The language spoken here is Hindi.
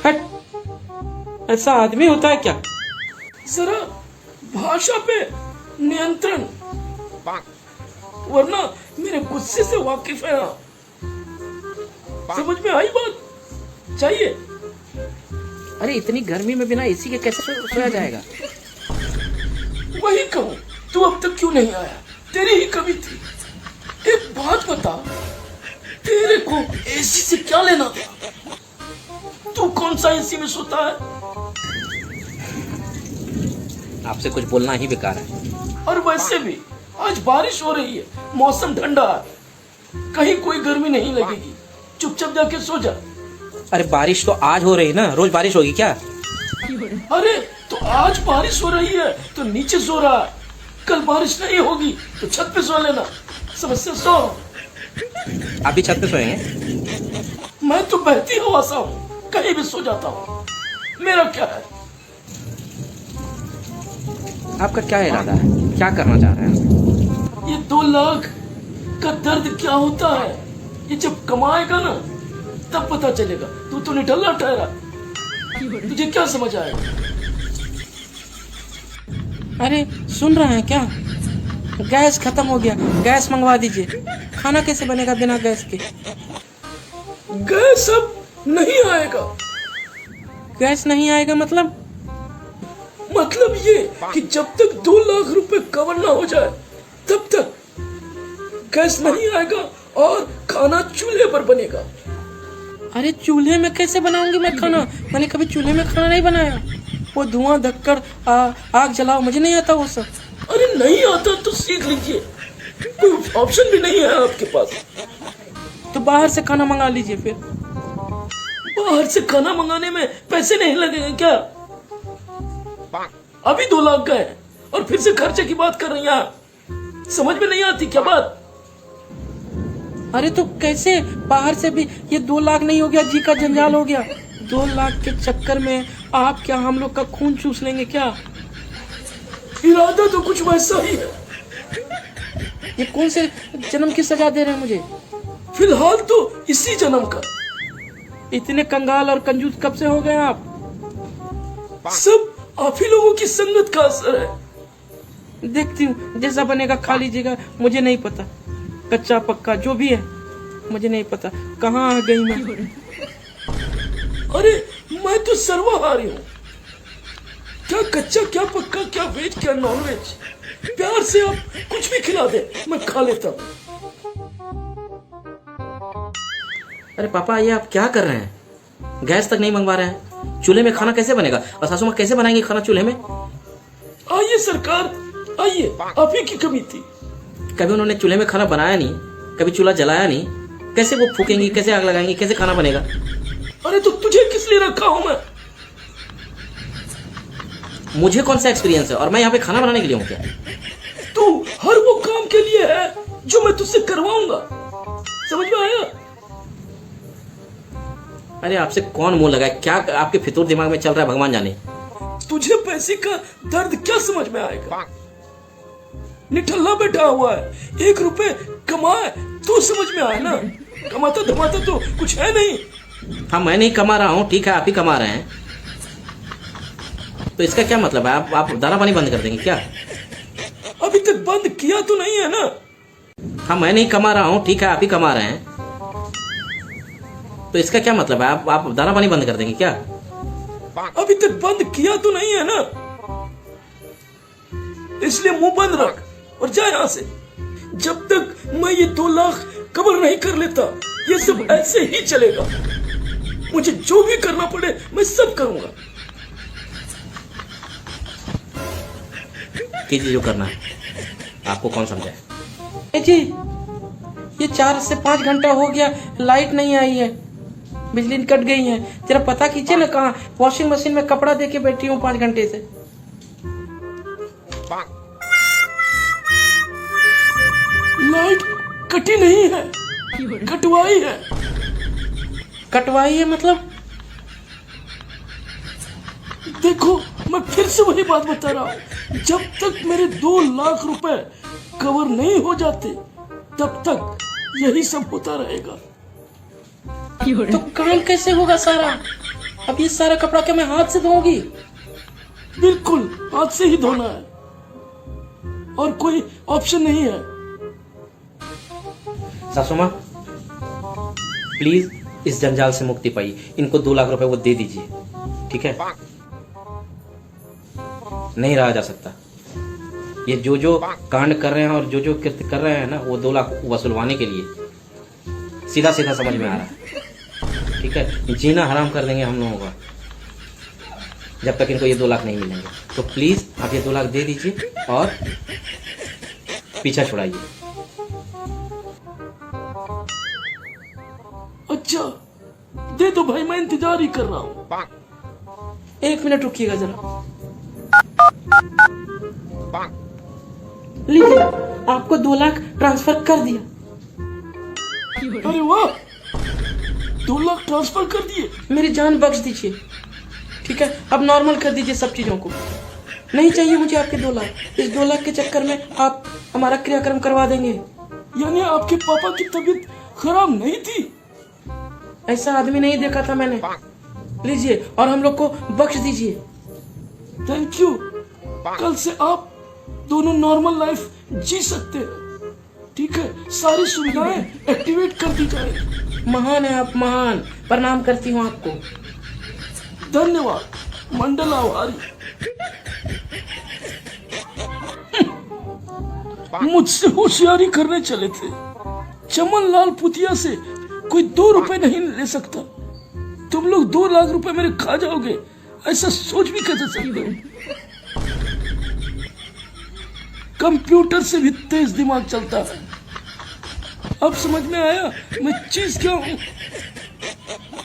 हट, ऐसा आदमी होता है क्या? जरा भाषा पे नियंत्रण, वरना मेरे गुस्से से वाकिफ है आप। समझ में आई बात? चाहिए? अरे इतनी गर्मी में बिना एसी के कैसे सोया जाएगा? वही कहूँ, तू अब तक क्यों नहीं आया? तेरी ही कमी थी। एक बात बता, तेरे को एसी से क्या लेना था? तू कौन सा एसी में सोता है? आपसे कुछ बोलना ही बेकार है। और वैसे भी आज बारिश हो रही है, मौसम ठंडा है, कहीं कोई गर्मी नहीं लगेगी। चुपचाप जाके सो जा। अरे बारिश तो आज हो रही है ना, रोज बारिश होगी क्या? अरे तो आज बारिश हो रही है तो नीचे सो रहा है, कल बारिश नहीं होगी तो छत पे सो लेना। समस्या सो। आप भी छत पे सोएंगे? मैं तो बहती हवा सा हूँ, कहीं भी सो जाता हूँ। मेरा क्या है? आपका क्या इरादा है, क्या करना चाह रहे हैं? ये 2 लाख का दर्द क्या होता है, ये जब कमाएगा ना तब पता चलेगा। तू तो निठल्ला ठहरा, तुझे क्या समझ आएगा? अरे सुन रहे हैं क्या? गैस खत्म हो गया, गैस मंगवा दीजिए। खाना कैसे बनेगा बिना गैस के? गैस अब नहीं आएगा। गैस नहीं आएगा मतलब? मतलब ये कि जब तक 2 लाख रुपए कवर ना हो जाए तब तक गैस नहीं आएगा और खाना चूल्हे पर बनेगा। अरे चूल्हे में कैसे बनाऊंगी मैं खाना? मैंने कभी चूल्हे में खाना नहीं बनाया। वो धुआं धक्कर आग जलाओ, मुझे नहीं आता वो सब। अरे नहीं आता तो सीख लीजिए, कोई ऑप्शन भी नहीं है आपके पास। तो बाहर से खाना मंगा लीजिए फिर। बाहर से खाना मंगाने में पैसे नहीं लगेंगे क्या? अभी 2 लाख गए और फिर से खर्चे की बात कर रही हैं। समझ में नहीं आती क्या बात? अरे तो कैसे बाहर से भी? ये 2 लाख नहीं हो गया, जी का जंजाल हो गया। 2 लाख के चक्कर में आप क्या हम लोग का खून चूस लेंगे क्या? इरादा तो कुछ वैसा ही है। ये कौन से जन्म की सजा दे रहे हैं मुझे? फिलहाल तो इसी जन्म का। इतने कंगाल और कंजूस कब से हो गए आप? सब आप ही लोगों की संगत का असर है। देखती हूँ, जैसा बनेगा खा लीजिएगा। मुझे नहीं पता, कच्चा पक्का जो भी है मुझे नहीं पता। कहाँ आ गई मैं? अरे मैं तो सर्वहारी हूँ। क्या कच्चा, क्या पक्का, क्या वेज, क्या नॉन वेज, प्यार से आप कुछ भी खिला दे मैं खा लेता हूँ। अरे पापा, ये आप क्या कर रहे हैं? गैस तक नहीं मंगवा रहे हैं। चूल्हे में खाना कैसे बनेगा? और सासू माँ कैसे बनाएंगी खाना चूल्हे में? आइए सरकार, आइए, आप ही की कमी थी। कभी उन्होंने चूल्हे में खाना बनाया नहीं, कभी चूल्हा जलाया नहीं। कैसे वो फूकेंगी, कैसे आग लगाएंगी, कैसे खाना बनेगा? अरे तो तुझे किस लिए रखा हूं मैं? मुझे कौन सा एक्सपीरियंस है? और मैं यहाँ पे खाना बनाने के लिए हूँ क्या? तू हर वो काम के लिए है जो मैं तुझसे करवाऊंगा। समझ में आया? अरे आपसे कौन मुंह लगा? क्या आपके फितूर दिमाग में चल रहा है भगवान जाने। तुझे पैसे का दर्द क्या समझ में आएगा? निठल्ला बैठा हुआ है, 1 रुपए कमाए तो समझ में आए ना। कमाता धमाता तो कुछ है नहीं। हाँ, मैं नहीं कमा रहा हूँ, ठीक है, आप ही कमा रहे हैं। तो इसका क्या मतलब है? आप दाना पानी बंद कर देंगे क्या? अभी तक बंद किया तो नहीं है ना। हाँ, मैं नहीं कमा रहा हूँ, ठीक है, आप ही कमा रहे हैं। तो इसका क्या मतलब है? आप दाना पानी बंद कर देंगे क्या? अभी तक बंद किया तो नहीं है ना, इसलिए मुंह बंद रख और जा यहां से। जब तक मैं ये 2 लाख कवर नहीं कर लेता ये सब ऐसे ही चलेगा। मुझे जो भी करना पड़े मैं सब करूंगा। कीजिए जो करना है, आपको कौन समझाए? जी, ये 4 से 5 घंटा हो गया, लाइट नहीं आई है, बिजली कट गई है। जरा पता कीजिए ना, कहाँ वॉशिंग मशीन में कपड़ा देके बैठी हूँ 5 घंटे से। लाइट कटी नहीं है, कटवाई है। कटवाई है मतलब? देखो मैं फिर से वही बात बता रहा हूँ, जब तक मेरे 2 लाख रुपए कवर नहीं हो जाते तब तक यही सब होता रहेगा। तो काम कैसे होगा सारा? अब ये सारा कपड़ा क्या मैं हाथ से धोऊंगी? बिल्कुल हाथ से ही धोना है और कोई ऑप्शन नहीं है। सासू माँ, प्लीज इस जंजाल से मुक्ति पाइए। इनको 2 लाख रुपए वो दे दीजिए, ठीक है? नहीं रहा जा सकता। ये जो जो कांड कर रहे हैं और जो जो कृत्य कर रहे हैं ना, वो 2 लाख वसूलवाने के लिए सीधा सीधा समझ में आ रहा है, ठीक है? जीना हराम कर देंगे हम लोगों का जब तक इनको ये 2 लाख नहीं मिलेंगे। तो प्लीज आप ये 2 लाख दे दीजिए और पीछा छुड़ाइए। अच्छा दे दो भाई, मैं इंतजार ही कर रहा हूँ। 1 मिनट रुकिएगा जरा। लीजिए, आपको 2 लाख ट्रांसफर कर दिया। अरे वाह, 2 लाख ट्रांसफर कर दिए। मेरी जान बख्श दीजिए, ठीक है? अब नॉर्मल कर दीजिए सब चीजों को। नहीं चाहिए मुझे आपके 2 लाख। इस 2 लाख के चक्कर में आप हमारा क्रियाक्रम करवा देंगे। यानी आपके पापा की तबीयत खराब नहीं थी? ऐसा आदमी नहीं देखा था मैंने। लीजिए और हम लोग को बख्श दीजिए। Thank you. कल से आप दोनों नॉर्मल लाइफ जी सकते हैं, ठीक है? सारी सुविधाएं एक्टिवेट कर दी जाए। महान है आप, महान। प्रणाम करती हूँ आपको। धन्यवाद मंडल आभारी। मुझसे होशियारी करने चले थे। चमन लाल पुतिया से कोई 2 रुपए नहीं ले सकता। तुम लोग 2 लाख रुपए मेरे खा जाओगे, ऐसा सोच भी कैसे सकते हो? कंप्यूटर से भी तेज दिमाग चलता है। अब समझ में आया मैं चीज क्या हूं।